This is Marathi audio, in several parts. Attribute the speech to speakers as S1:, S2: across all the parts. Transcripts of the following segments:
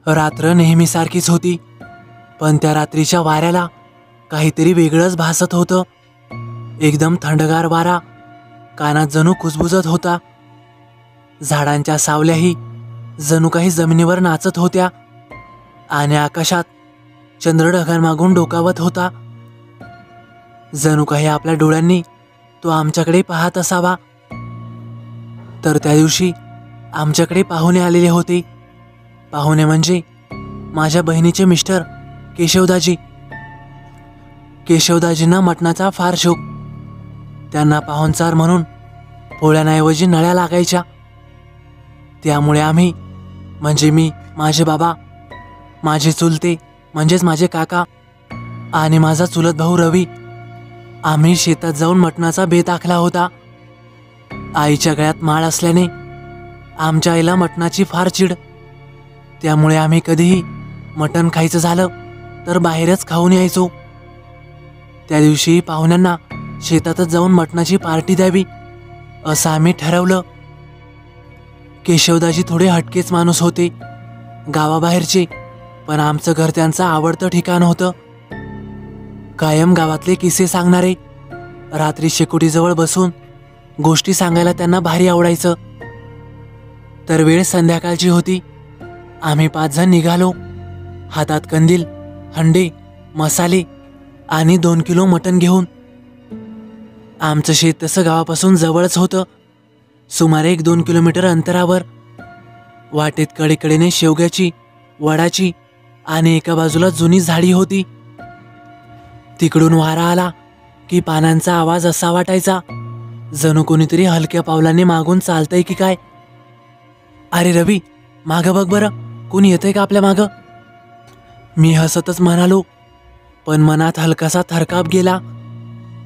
S1: रात्र नेहमीसारखीच होती, पण त्या रात्रीच्या वाऱ्याला काहीतरी वेगळंच भासत होतं. एकदम थंडगार वारा कानात जणू कुजबुजत होता. झाडांच्या सावल्याही जणू काही जमिनीवर नाचत होत्या आणि आकाशात चंद्र ढगांमागून डोकावत होता. जणू काही आपल्या डोळ्यांनी तो आमच्याकडे पाहत असावा. तर त्या दिवशी आमच्याकडे पाहुणे आलेले होते. पाहुणे म्हणजे माझ्या बहिणीचे मिस्टर केशवदाजी. केशवदाजींना मटणाचा फार शौक. त्यांना पाहुणचार म्हणून पोळ्यांऐवजी नळ्या लागायच्या. त्यामुळे आम्ही म्हणजे मी, माझे बाबा, माझे चुलते म्हणजेच माझे काका आणि माझा चुलत भाऊ रवी, आम्ही शेतात जाऊन मटणाचा बेत आखला होता. आईच्या गळ्यात माळ असल्याने आमच्या आईला मटणाची फार चिड. त्यामुळे आम्ही कधीही मटण खायचं झालं तर बाहेरच खाऊन यायचो. त्या दिवशी पाहुण्यांना शेतातच जाऊन मटणाची पार्टी द्यावी असं आम्ही ठरवलं. केशवदाजी थोडे हटकेच माणूस होते, गावाबाहेरचे, पण आमचं घर त्यांचं आवडतं ठिकाण होतं. कायम गावातले किस्से सांगणारे. रात्री शेकोटीजवळ बसून गोष्टी सांगायला त्यांना भारी आवडायचं. तर वेळ संध्याकाळची होती. आम्ही 5 जण निघालो. हातात कंदील, हंडे, मसाले आणि 2 किलो मटण घेऊन. आमचं शेत तसं गावापासून जवळच होतं, सुमारे 1-2 किलोमीटर अंतरावर. वाटेत कडेकडेने शेवग्याची, वडाची आणि एका बाजूला जुनी झाडी होती. तिकडून वारा आला की पानांचा आवाज असा वाटायचा जणू कोणीतरी हलक्या पावलाने मागून चालतंय की काय. अरे रवी, मागं बघ बरं, कोणी येतंय का आपल्या मागं? मी हसतच म्हणालो, पण मनात हलकासा थरकाप गेला.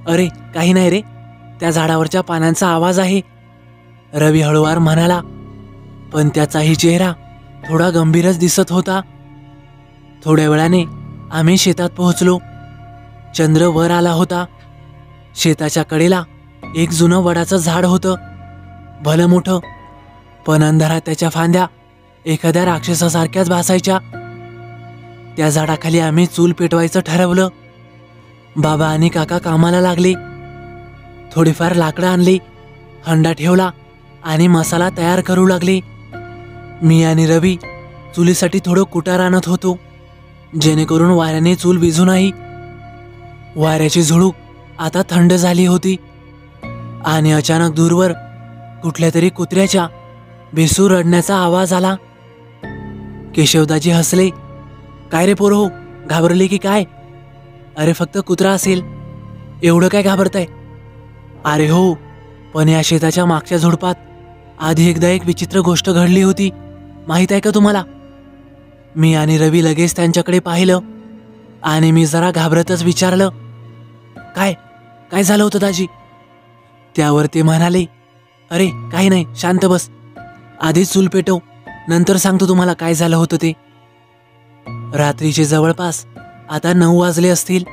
S1: अरे काही नाही रे, त्या झाडावरच्या पानांचा आवाज आहे, रवी हळूवार म्हणाला. पण त्याचाही चेहरा थोडा गंभीरच दिसत होता. थोड्या वेळाने आम्ही शेतात पोहोचलो. चंद्र वर आला होता. शेताच्या कडेला एक जुनं वडाचं झाड होतं, भलं मोठं, पण अंधारात त्याच्या फांद्या एखाद्या राक्षसासारख्याच भासायच्या. त्या झाडाखाली आम्ही चूल पेटवायचं ठरवलं. बाबा आणि काका कामाला लागले. थोडीफार लाकडं आणली, हंडा ठेवला आणि मसाला तयार करू लागले. मी आणि रवी चुलीसाठी थोडं कुटार आणत होतो, जेणेकरून वाऱ्याने चूल विझू नाही. वाऱ्याची झुळूक आता थंड झाली होती आणि अचानक दूरवर कुठल्या तरी कुत्र्याच्या बेसूर रडण्याचा आवाज आला. केशवदाजी हसले. काय रे पोरो, घाबरले की काय? अरे फक्त कुत्रा असेल, एवढं काय घाबरताय? अरे हो, पण या शेताच्या मागच्या झुडपात आधी एकदा एक विचित्र गोष्ट घडली होती, माहीत आहे का तुम्हाला? मी आणि रवी लगेच त्यांच्याकडे पाहिलं आणि मी जरा घाबरतच विचारलं, काय काय झालं होतं दाजी? त्यावर ते म्हणाले, अरे काही नाही, शांत बस, आधीच चूल पेटव, नंतर सांगतो तुम्हाला काय झालं होतं ते. रात्रीचे जवळपास आता 9 वाजले असतील.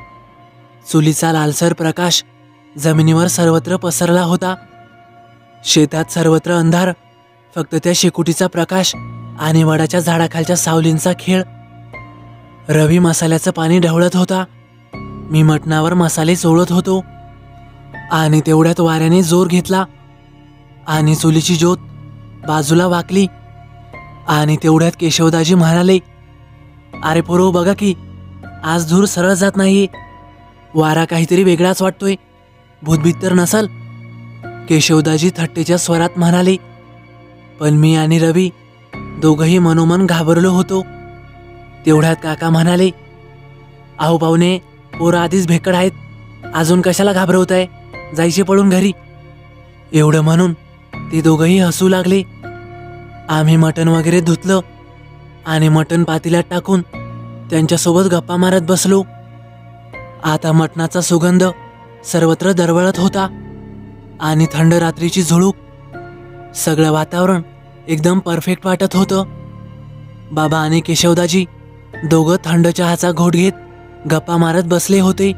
S1: चुलीचा लालसर प्रकाश जमिनीवर सर्वत्र पसरला होता. शेतात सर्वत्र अंधार, फक्त त्या शेकोटीचा प्रकाश आणि वडाच्या झाडाखालच्या सावलींचा खेळ. रवी मसाल्याचं पाणी ढवळत होता. मी मटणावर मसाले चोळत होतो आणि तेवढ्यात वाऱ्याने जोर घेतला आणि चुलीची ज्योत बाजूला वाकली आणि तेवढ्यात केशवदाजी म्हणाले, अरे पोरो बघा की, आज धूर सरळ जात नाही, वारा काहीतरी वेगळाच वाटतोय, भूतभीत तर नसल? केशवदाजी थट्टेच्या स्वरात म्हणाले. पण मी आणि रवी दोघंही मनोमन घाबरलो होतो. तेवढ्यात काका म्हणाले, अहो पाहुणे, पोरं आधीच भेकड आहेत, अजून कशाला घाबरवताय, जायचे पळून घरी. एवढं म्हणून ते दोघंही हसू लागले. आम्ही मटण वगैरे धुतलं आणि मटण पातेल्यात टाकून त्यांच्यासोबत गप्पा मारत बसलो. आता मटणाचा सुगंध सर्वत्र दरवळत होता आणि थंड रात्रीची झुळूक, सगळं वातावरण एकदम परफेक्ट वाटत होतं. बाबा आणि केशवदाजी दोघं थंड चहाचा घोट घेत गप्पा मारत बसले होते.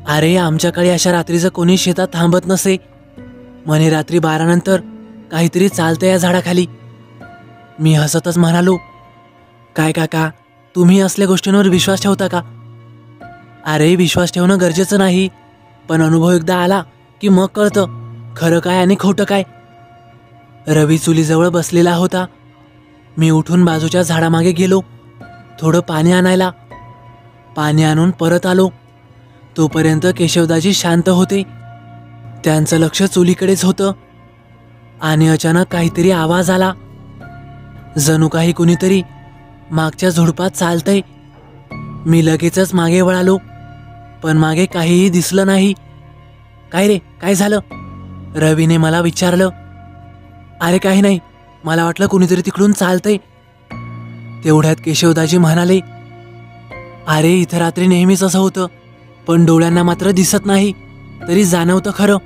S1: अरे आमच्याकडे अशा रात्रीचं कोणी शेतात थांबत नसे, म्हणे रात्री 12 नंतर काहीतरी चालतं या झाडाखाली. मी हसतच म्हणालो, काय काका, तुम्ही असल्या गोष्टींवर विश्वास ठेवता का? अरे विश्वास ठेवणं गरजेचं नाही, पण अनुभव एकदा आला की मग कळतं खरं काय आणि खोटं काय. रवी चुलीजवळ बसलेला होता. मी उठून बाजूच्या झाडामागे गेलो थोडं पाणी आणायला. पाणी आणून परत आलो. तोपर्यंत केशवदाजी शांत होते. त्यांचं लक्ष चुलीकडेच होतं. आणि अचानक काहीतरी आवाज आला. जणू काही कुणीतरी मागच्या झुडपात चालतंय. मी लगेचच मागे वळालो, पण मागे काहीही दिसलं नाही. काय रे, काय झालं? रवीने मला विचारलं. अरे काही नाही, मला वाटलं कुणीतरी तिकडून चालतंय. तेवढ्यात केशवदाजी म्हणाले, अरे इथं रात्री नेहमीच असं होतं, पण डोळ्यांना मात्र दिसत नाही, तरी जाणवतं खरं.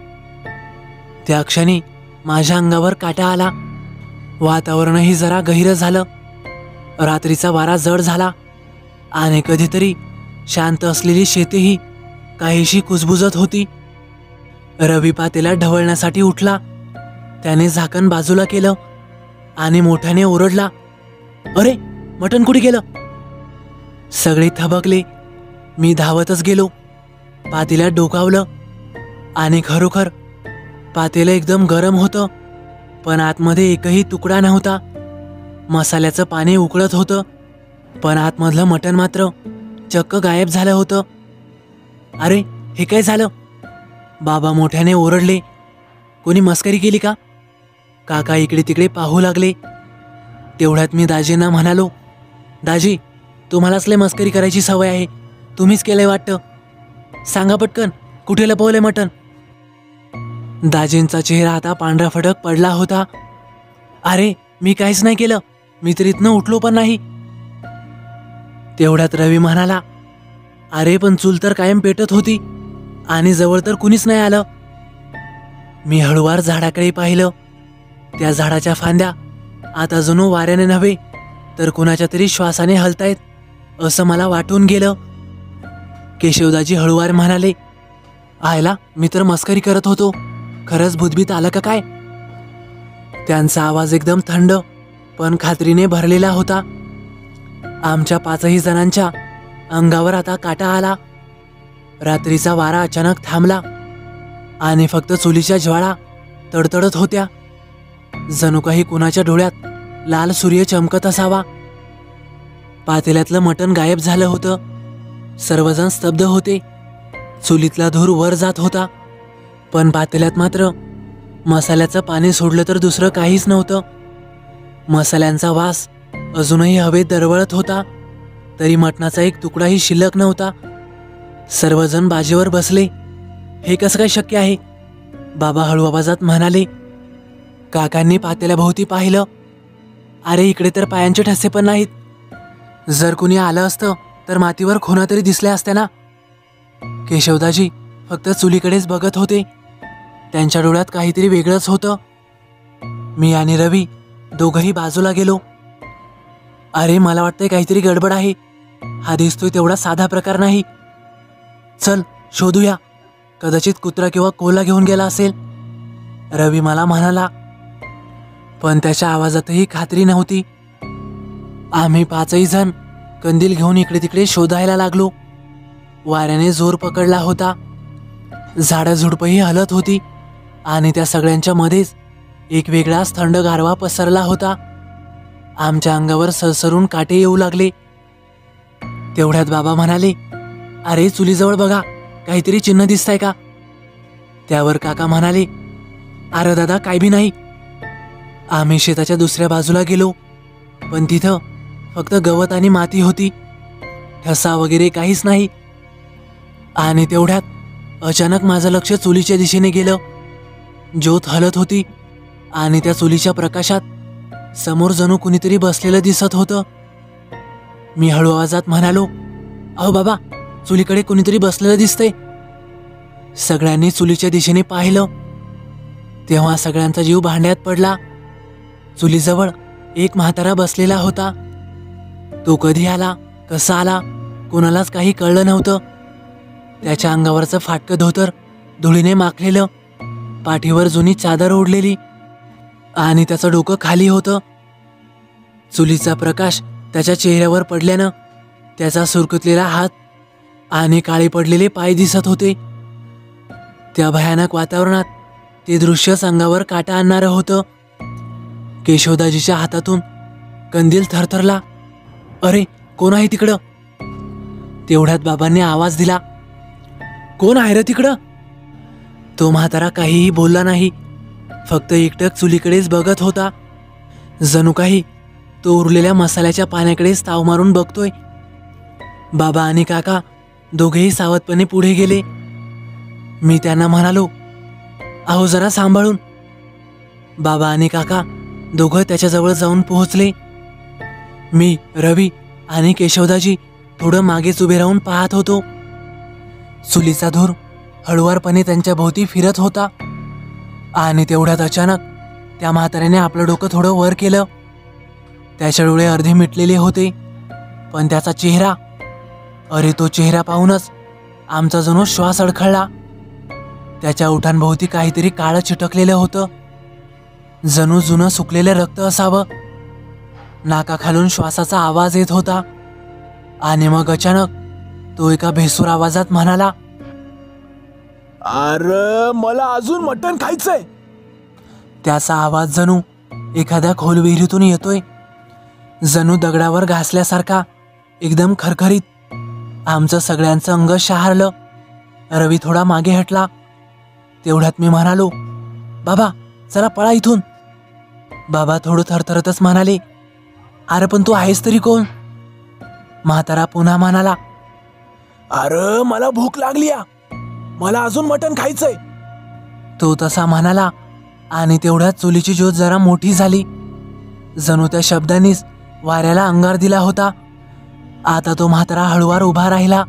S1: त्या क्षणी माझ्या अंगावर काटा आला. वातावरणही जरा गहिरं झालं. रात्रीचा वारा जड झाला आणि कधीतरी शांत असलेली शेतीही काहीशी कुजबुजत होती. रवी पातेला ढवळण्यासाठी उठला. त्याने झाकण बाजूला केलं आणि मोठ्याने ओरडला, अरे मटण कुठे गेलं? सगळे थबकले. मी धावतच गेलो. पातेल्यात डोकावलं आणि खरोखर पातेलं एकदम गरम होतं, पण आतमध्ये एकही तुकडा नव्हता. मसाल्याचं पाणी उकळत होतं, पण आतमधलं मटण मात्र चक्क गायब झालं होतं. अरे हे काय झालं? बाबा मोठ्याने ओरडले. कोणी मस्करी केली का? काका इकडे तिकडे पाहू लागले. तेवढ्यात मी दाजींना म्हणालो, दाजी तुम्हालाच लय मस्करी करायची सवय आहे, तुम्हीच केलंय वाटतं. सांगा पटकन, कुठे लपवलंय मटण? दाजींचा चेहरा आता पांढरा फटक पडला होता. अरे मी काहीच नाही केलं, मी तर इथनं उठलो पण नाही. तेवढ्यात रवी म्हणाला, अरे पण चूल तर कायम पेटत होती आणि जवळ तर कुणीच नाही आलं. मी हळूवार झाडाकडे पाहिलं. त्या झाडाच्या फांद्या आता जणू वाऱ्याने नव्हे तर कुणाच्या तरी श्वासाने हलतायत असं मला वाटून गेलं. केशवदाजी हळूवार म्हणाले, आयला मी तर मस्करी करत होतो, खरंच भूतभीत आलं का काय? त्यांचा आवाज एकदम थंड पण खात्रीने भरलेला होता. आमच्या पाचही जणांच्या अंगावर आता काटा आला. रात्रीचा वारा अचानक थांबला आणि फक्त चुलीच्या ज्वाळा तडतडत होत्या. जणू काही कुणाच्या डोळ्यात लाल सूर्य चमकत असावा. पातेल्यातलं मटण गायब झालं होतं. सर्वजण स्तब्ध होते. चुलीतला धूर वर जात होता, पण पातेल्यात मात्र मसाल्याचं पाणी सोडलं तर दुसरं काहीच नव्हतं. मसाल्यांचा वास अजूनही हवेत दरवळत होता, तरी मटणाचा एक तुकडाही शिल्लक नव्हता. सर्वजण बाजीवर बसले. हे कसं काय शक्य आहे? बाबा हळू आवाजात म्हणाले. काकांनी पातेल्याभोवती पाहिलं. अरे इकडे तर पायांचे ठसे पण नाहीत. जर कुणी आलं असतं तर मातीवर खुणा तरी दिसल्या असत्या ना. केशवदाजी फक्त चुलीकडेच बघत होते. त्यांच्या डोळ्यात काहीतरी वेगळंच होतं. मी आणि रवी दोघंही बाजूला गेलो. अरे मला वाटतंय काहीतरी गडबड आहे. हा दिसतोय तेवढा साधा प्रकार नाही. चल शोधूया, कदाचित कुत्रा किंवा कोल्हा घेऊन गेला असेल, रवी मला म्हणाला. पण त्याच्या आवाजातही खात्री नव्हती. आम्ही पाचही जण कंदील घेऊन इकडे तिकडे शोधायला लागलो. वाऱ्याने जोर पकडला होता. झाडझुडपही हलत होती आणि त्या सगळ्यांच्या मध्येच एक वेगळाच थंड गारवा पसरला होता. आमच्या अंगावर सरसरून काटे येऊ लागले. तेवढ्यात बाबा म्हणाले, अरे चुलीजवळ बघा, काहीतरी चिन्ह दिसतंय का? त्यावर काका म्हणाले, अरे दादा काय बी नाही. आम्ही शेताच्या दुसऱ्या बाजूला गेलो, पण तिथं फक्त गवत आणि माती होती. ठसा वगैरे काहीच नाही. आणि तेवढ्यात अचानक माझं लक्ष चुलीच्या दिशेने गेलं. ज्योत हलत होती आणि त्या चुलीच्या प्रकाशात समोर जणू कुणीतरी बसलेलं दिसत होतं. मी हळू आवाजात म्हणालो, अहो बाबा, चुलीकडे कुणीतरी बसलेलं दिसतंय. सगळ्यांनी चुलीच्या दिशेने पाहिलं. तेव्हा सगळ्यांचा जीव भांड्यात पडला. चुलीजवळ एक म्हातारा बसलेला होता. तो कधी आला, कसा आला, कोणालाच काही कळलं नव्हतं. त्याच्या अंगावरचं फाटकं धोतर धुळीने माखलेलं, पाठीवर जुनी चादर ओढलेली आणि त्याचं डोकं खाली होतं. चुलीचा प्रकाश त्याच्या चेहऱ्यावर पडल्यानं त्याचा सुरकुतलेला हात आणि काळे पडलेले पाय दिसत होते. त्या भयानक वातावरणात ते दृश्य अंगावर काटा आणणारं होतं. केशवदाजीच्या हातातून कंदील थरथरला. अरे, कोण आहे तिकडं? तेवढ्यात बाबांनी आवाज दिला, कोण आहे रे तिकडं? तो म्हातारा काहीही बोलला नाही, फक्त एकटक चुलीकडेच बघत होता. जणू काही तो उरलेल्या मसाल्याच्या पाण्याकडेच ताव मारून बघतोय. बाबा आणि काका दोघेही सावधपणे पुढे गेले. मी त्यांना म्हणालो, अहो जरा सांभाळून. बाबा आणि काका दोघं त्याच्याजवळ जाऊन पोहोचले. मी, रवी आणि केशवदाजी थोडं मागेच उभे राहून पाहत होतो. चुलीचा धूर हळुवारपणे त्यांच्या भोवती फिरत होता आणि तेवढ्यात अचानक त्या म्हाताऱ्याने आपलं डोकं थोडं वर केलं. त्याचे डोळे अर्धे मिटलेले होते, पण त्याचा चेहरा, अरे तो चेहरा पाहूनच आमचा जणू श्वास अडखळला. त्याच्या ओठांभोवती काहीतरी काळं चिटकलेलं होतं, जणू जुनं सुकलेलं रक्त असावं. नाकाखालून श्वासाचा आवाज येत होता आणि मग अचानक तो एका भेसूर आवाजात म्हणाला,
S2: अरे मला अजून मटण खायचंय.
S1: त्याचा आवाज जणू एखाद्या खोल विहिरीतून येतोय, जणू दगडावर घासल्यासारखा, एकदम खरखरीत. आमचं सगळ्यांचं अंग शहारलं. रवी थोडा मागे हटला. तेवढ्यात मी म्हणालो, बाबा चला पळा इथून. बाबा थोडं थरथरतच म्हणाले, अरे पण तू आहेस तरी कोण? म्हातारा पुन्हा म्हणाला,
S2: अरे मला भूक लागली, मला अजून मटण खायचंय.
S1: तो तसा म्हणाला आणि तेवढ्यात चुलीची ज्योत जरा मोठी झाली. जणू त्या शब्दांनीच वाऱ्याला अंगार दिला होता. आता तो म्हातारा हळुवार उभा राहिला.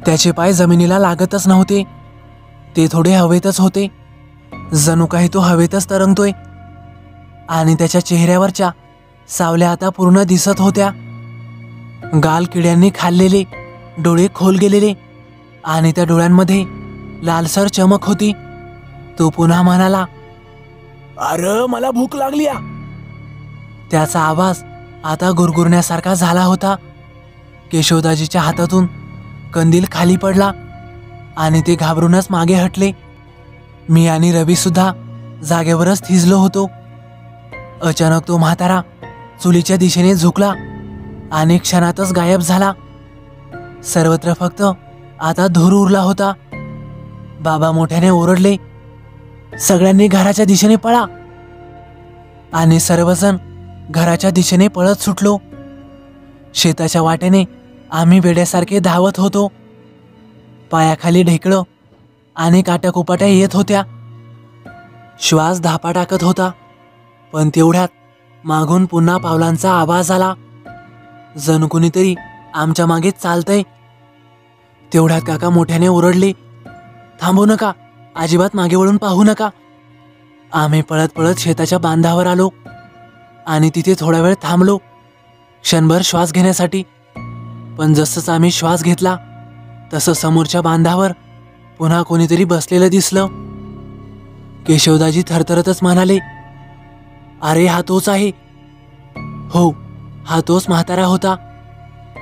S1: त्याचे पाय जमिनीला लागतच नव्हते, ते थोडे हवेतच होते, जणू काही तो हवेतच तरंगतोय. आणि त्याच्या चेहऱ्यावरच्या सावल्या आता पूर्ण दिसत होत्या. गाल किड्यांनी खाल्लेले, डोळे खोल गेलेले आणि त्या डोळ्यांमध्ये लालसर चमक होती. तो पुन्हा म्हणाला,
S2: अरे मला भूक लागली.
S1: त्याचा आवाज आता गुरगुरण्यासारखा झाला होता. केशवदाजीच्या हातातून कंदील खाली पडला आणि ते घाबरूनच मागे हटले. मी आणि रवी सुद्धा जागेवरच थिजलो होतो. अचानक तो म्हातारा चुलीच्या दिशेने झुकला आणि क्षणातच गायब झाला. सर्वत्र फक्त आता धूर उरला होता. बाबा मोठ्याने ओरडले, सगळ्यांनी घराच्या दिशेने पळा. आणि सर्वजण घराच्या दिशेने पळत सुटलो. शेताच्या वाटेने आम्ही वेड्यासारखे धावत होतो. पायाखाली ढेकळं आणि काट्याकुपाट्या येत होत्या. श्वास धापा टाकत होता. पण तेवढ्यात मागून पुन्हा पावलांचा आवाज आला, जणू कुणीतरी आमच्या मागे चालतंय. तेवढ्यात काका मोठ्याने ओरडले, थांबू नका, अजिबात मागे वळून पाहू नका. आम्ही पळत पळत शेताच्या बांधावर आलो आणि तिथे थोडा वेळ थांबलो, क्षणभर श्वास घेण्यासाठी. पण जसंच आम्ही श्वास घेतला तसं समोरच्या बांधावर पुन्हा कोणीतरी बसलेलं दिसलं. केशवदाजी थरथरतच म्हणाले, अरे हा तोच आहे. हो, हा तोच म्हातारा होता.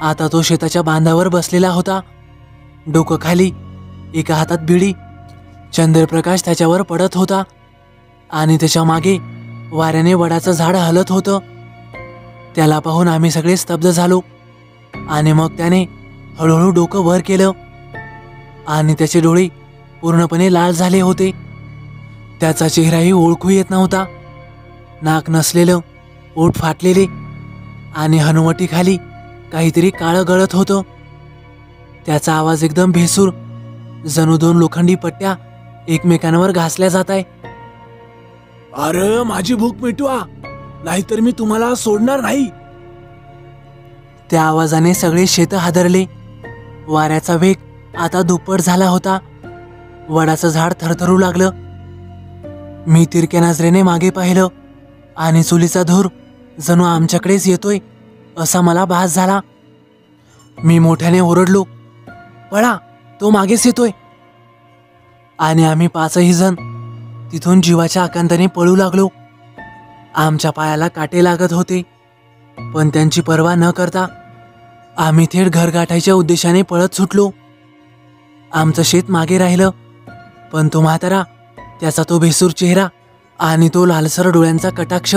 S1: आता तो शेताच्या बांधावर बसलेला होता, डोकं खाली, एका हातात बिडी. चंद्रप्रकाश त्याच्यावर पडत होता आणि त्याच्या मागे वाऱ्याने वडाचं झाड हलत होतं. त्याला पाहून आम्ही सगळे स्तब्ध झालो आणि मग त्याने हळूहळू डोकं वर केलं आणि त्याचे डोळे पूर्णपणे लाल झाले होते. त्याचा चेहराही ओळखू येत नव्हता. नाक नसलेलं, ओठ फाटलेले आणि हनुवटीखाली काहीतरी काळं गळत होतं. त्याचा आवाज एकदम भेसूर, जणू दोन लोखंडी पट्ट्या एकमेकांवर घासल्या जात आहे.
S2: अरे माझी भूक मिटवा, नाहीतर मी तुम्हाला सोडणार नाही.
S1: त्या आवाजाने सगळे शेत हादरले. वाऱ्याचा वेग आता दुप्पट झाला होता. वडाचं झाड थरथरू लागलं. मी तिरक्या नजरेने मागे पाहिलं आणि चुलीचा धूर जणू आमच्याकडेच येतोय असा मला भास झाला. मी मोठ्याने ओरडलो, पळा, तो मागेच येतोय. आणि आम्ही पाचही जण तिथून जीवाच्या आकांताने पळू लागलो. आमच्या पायाला काटे लागत होते पण त्यांची पर्वा न करता आम्ही थेट घर गाठायच्या उद्देशाने पळत सुटलो. आमचं शेत मागे राहिलं, पण तो म्हातारा, त्याचा तो भेसूर चेहरा आणि तो लालसर डोळ्यांचा कटाक्ष,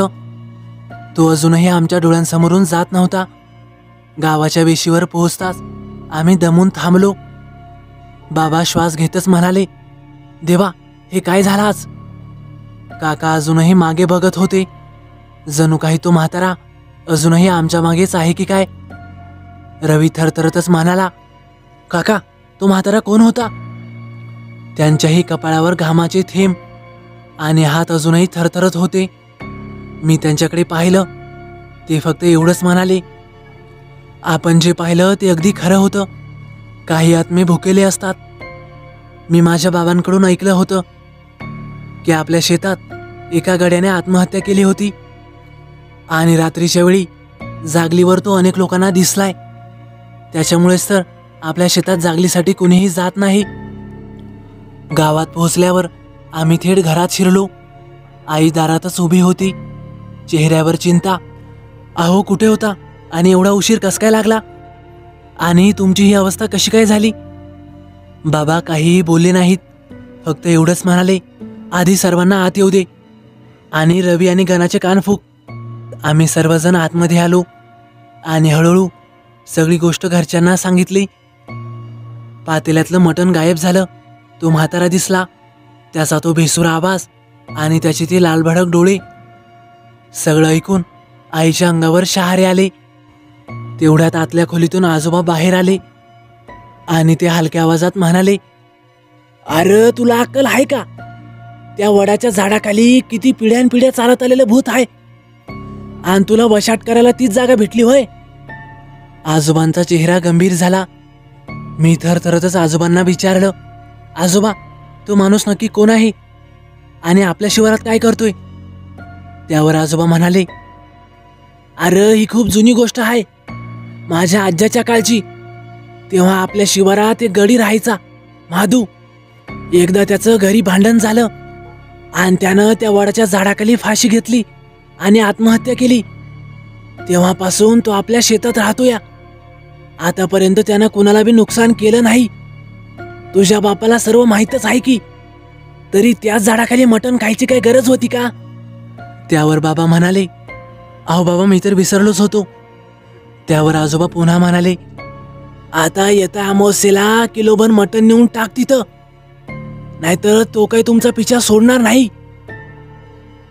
S1: तो अजूनही आमच्या डोळ्यांसमोरून जात नव्हता. गावाच्या वेशीवर पोहोचताच आम्ही दमून थांबलो. बाबा श्वास घेतच म्हणाले, देवा, हे काय झालं आज? काका अजूनही मागे बघत होते. जणू काही तो म्हातारा अजूनही आमच्या मागेच आहे की काय. रवी थरथरतच म्हणाला, काका, तो म्हातारा कोण होता? त्यांच्याही कपाळावर घामाचे थेंब आणि हात अजूनही थरथरत होते. मी त्यांच्याकडे पाहिलं. ते फक्त एवढंच म्हणाले, आपण जे पाहिलं ते अगदी खरं होतं. काही आत्मे भुकेले असतात. मी माझ्या बाबांकडून ऐकलं होतं की आपल्या शेतात एका गड्याने आत्महत्या केली होती आणि रात्रीच्या वेळी जागलीवर तो अनेक लोकांना दिसलाय. त्याच्यामुळेच तर आपल्या शेतात जागलीसाठी कुणीही जात नाही. गावात पोहोचल्यावर आम्ही थेट घरात शिरलो. आई दारातच उभी होती, चेहऱ्यावर चिंता. अहो, कुठे होता आणि एवढा उशीर कस काय लागला? आणि तुमची ही अवस्था कशी काय झाली? बाबा काहीही बोलले नाहीत, फक्त एवढंच म्हणाले, आधी सर्वांना आत येऊ दे. आणि रवी आणि गणाचे कान फूक. आम्ही सर्वजण आतमध्ये आलो आणि हळूहळू सगळी गोष्ट घरच्यांना सांगितली. पातेल्यातलं मटण गायब झालं. तो म्हातारा दिसला, त्याचा तो भेसूर आवाज आणि त्याचे ते लालभडक डोळे. सगळं ऐकून आईच्या अंगावर शहारे आले. तेवढ्यात आतल्या खोलीतून आजोबा बाहेर आले आणि ते हलक्या आवाजात म्हणाले, अरे तुला अक्कल आहे का? त्या वडाच्या झाडाखाली किती पिढ्यानपिढ्या चालत आलेलं भूत आहे आणि तुला वशाट करायला तीच जागा भेटली होय? आजोबांचा चेहरा गंभीर झाला. मी थरथरतच आजोबांना विचारलं, आजोबा, तो माणूस नक्की कोण आहे आणि आपल्या शिवारात काय करतोय? त्यावर आजोबा म्हणाले, अरे ही खूप जुनी गोष्ट आहे. माझ्या आज्याच्या काळची. तेव्हा आपल्या शिवारात एक गडी राहायचा, महादू. एकदा त्याचं घरी भांडण झालं आणि त्यानं त्या वडाच्या झाडाखाली फाशी घेतली आणि आत्महत्या केली. तेव्हापासून तो आपल्या शेतात राहतोय. आतापर्यंत त्यानं कोणाला बी नुकसान केलं नाही. तुझ्या बापाला सर्व माहीतच आहे की, तरी त्याच झाडाखाली मटण खायची काही गरज होती का? त्यावर बाबा म्हणाले, अहो बाबा, मी तर विसरलोच होतो. त्यावर आजोबा पुन्हा म्हणाले, आता येता अमावस्येला किलोभर मटण नेऊन टाक तिथं, नाहीतर तो काही तुमचा पिछा सोडणार नाही.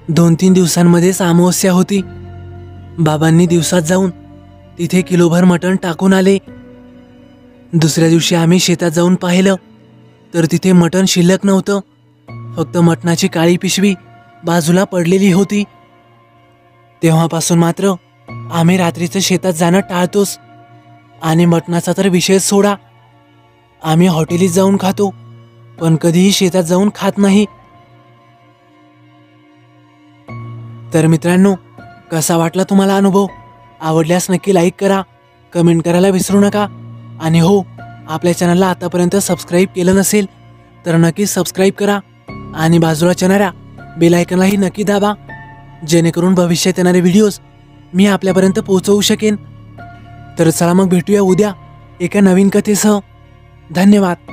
S1: 2-3 दिवसांमध्येच अमावस्या होती. बाबांनी दिवसात जाऊन तिथे किलोभर मटण टाकून आले. दुसऱ्या दिवशी आम्ही शेतात जाऊन पाहिलं तर तिथे मटण शिल्लक नव्हतं. फक्त मटणाची काळी पिशवी बाजूला पडलेली होती. तेव्हापासून मात्र आम्ही रात्रीचं शेतात जाणं टाळतोच आणि मटणाचा तर विषय सोडा. आम्ही हॉटेलीत जाऊन खातो, पण कधीही शेतात जाऊन खात नाही. तर मित्रांनो, कसा वाटला तुम्हाला अनुभव? आवडल्यास नक्की लाईक करा, कमेंट करायला विसरू नका. आणि हो, आपल्या चॅनलला आतापर्यंत सबस्क्राईब केलं नसेल तर नक्की सबस्क्राईब करा आणि बाजूला येणाऱ्या बेल आयकॉनलाही नक्की दाबा, जेणेकरून भविष्यात येणारे व्हिडिओज मी आपल्यापर्यंत पोहोचवू शकेन. तर चला मग भेटूया उद्या एका नवीन कथेसह. धन्यवाद.